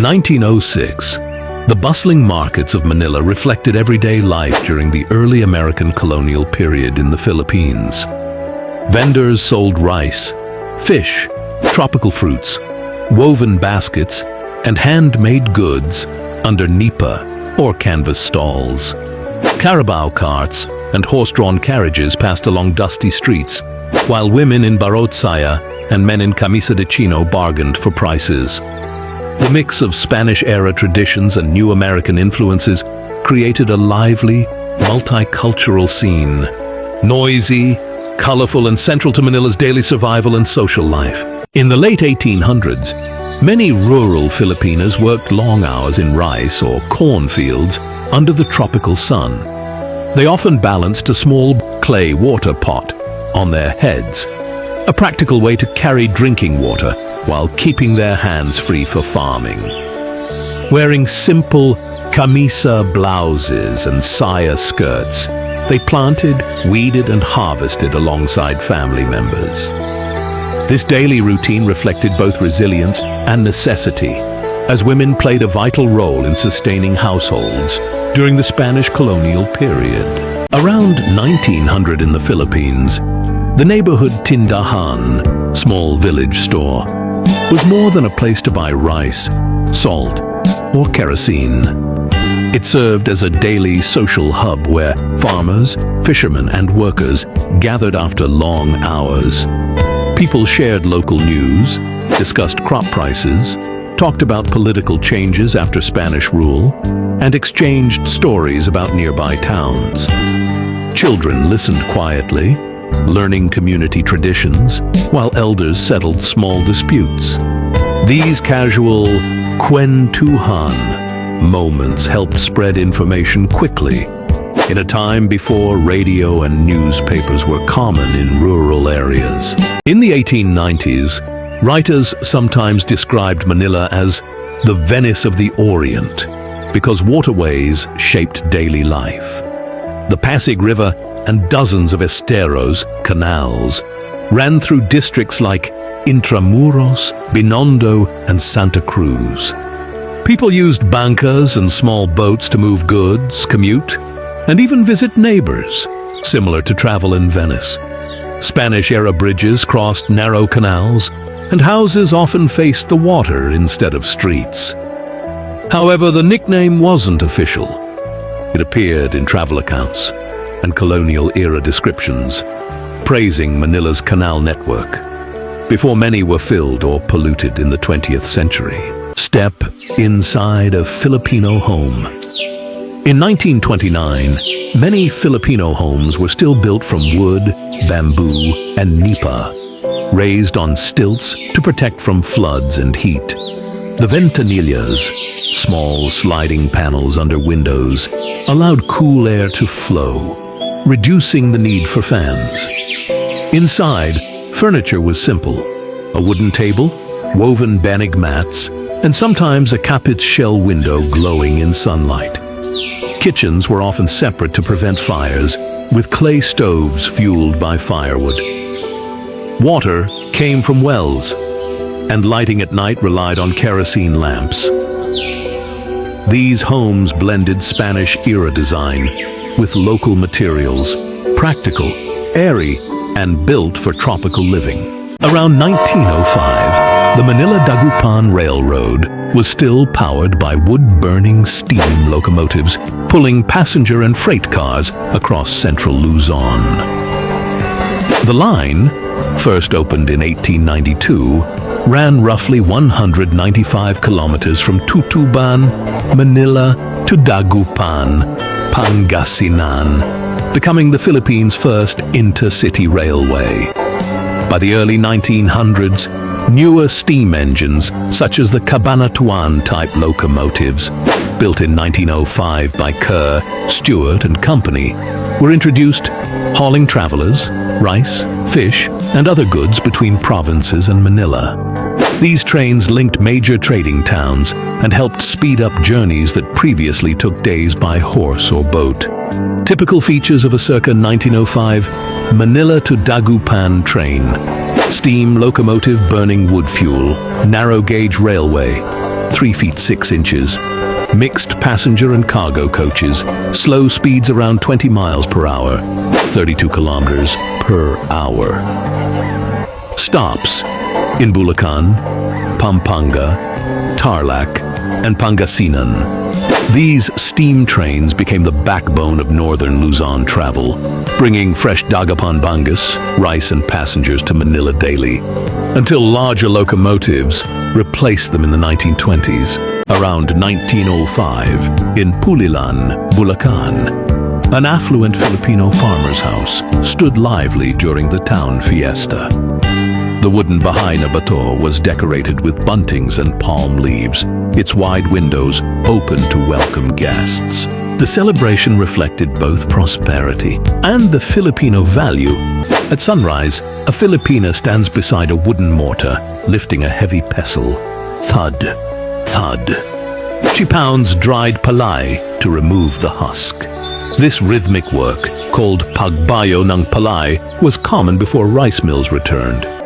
1906. The bustling markets of Manila reflected everyday life during the early American colonial period in the Philippines. Vendors sold rice, fish, tropical fruits, woven baskets, and handmade goods under nipa or canvas stalls. Carabao carts and horse-drawn carriages passed along dusty streets, while women in barot saya and men in camisa de chino bargained for prices. The mix of Spanish-era traditions and new American influences created a lively, multicultural scene. Noisy, colorful, and central to Manila's daily survival and social life. In the late 1800s, many rural Filipinos worked long hours in rice or corn fields under the tropical sun. They often balanced a small clay water pot on their heads, a practical way to carry drinking water while keeping their hands free for farming. Wearing simple camisa blouses and saya skirts, they planted, weeded, and harvested alongside family members. This daily routine reflected both resilience and necessity, as women played a vital role in sustaining households during the Spanish colonial period. Around 1900 in the Philippines, the neighborhood tindahan, small village store, was more than a place to buy rice, salt, or kerosene. It served as a daily social hub where farmers, fishermen, and workers gathered after long hours. People shared local news, discussed crop prices, talked about political changes after Spanish rule, and exchanged stories about nearby towns. Children listened quietly, learning community traditions, while elders settled small disputes. These casual kwentuhan moments helped spread information quickly, in a time before radio and newspapers were common in rural areas. In the 1890s, writers sometimes described Manila as the Venice of the Orient because waterways shaped daily life. The Pasig River and dozens of esteros, canals, ran through districts like Intramuros, Binondo, and Santa Cruz. People used bancas and small boats to move goods, commute, and even visit neighbors, similar to travel in Venice. Spanish-era bridges crossed narrow canals, and houses often faced the water instead of streets. However, the nickname wasn't official. It appeared in travel accounts and colonial-era descriptions, praising Manila's canal network, before many were filled or polluted in the 20th century. Step inside a Filipino home. In 1929, many Filipino homes were still built from wood, bamboo, and nipa, raised on stilts to protect from floods and heat. The ventanillas, small sliding panels under windows, allowed cool air to flow, reducing the need for fans. Inside, furniture was simple: a wooden table, woven banig mats, and sometimes a kapit shell window glowing in sunlight. Kitchens were often separate to prevent fires, with clay stoves fueled by firewood. Water came from wells, and lighting at night relied on kerosene lamps. These homes blended Spanish-era design with local materials, practical, airy, and built for tropical living. Around 1905, the Manila-Dagupan Railroad was still powered by wood-burning steam locomotives pulling passenger and freight cars across central Luzon. The line, first opened in 1892, ran roughly 195 kilometers from Tutuban, Manila to Dagupan, Pangasinan, becoming the Philippines' first intercity railway. By the early 1900s, newer steam engines, such as the Cabanatuan-type locomotives, built in 1905 by Kerr, Stewart and Company, were introduced, hauling travelers, rice, fish, and other goods between provinces and Manila. These trains linked major trading towns and helped speed up journeys that previously took days by horse or boat. Typical features of a circa 1905 Manila to Dagupan train: steam locomotive burning wood fuel, narrow-gauge railway, 3 feet 6 inches. Mixed passenger and cargo coaches, slow speeds around 20 miles per hour, 32 kilometers per hour. Stops in Bulacan, Pampanga, Tarlac, and Pangasinan. These steam trains became the backbone of northern Luzon travel, bringing fresh Dagupan bangus, rice and passengers to Manila daily, until larger locomotives replaced them in the 1920s. Around 1905, in Pulilan, Bulacan, an affluent Filipino farmer's house stood lively during the town fiesta. The wooden bahay na bato was decorated with buntings and palm leaves, its wide windows open to welcome guests. The celebration reflected both prosperity and the Filipino value. At sunrise, a Filipina stands beside a wooden mortar, lifting a heavy pestle. Thud, thud. She pounds dried palay to remove the husk. This rhythmic work, called pagbayo ng palay, was common before rice mills returned.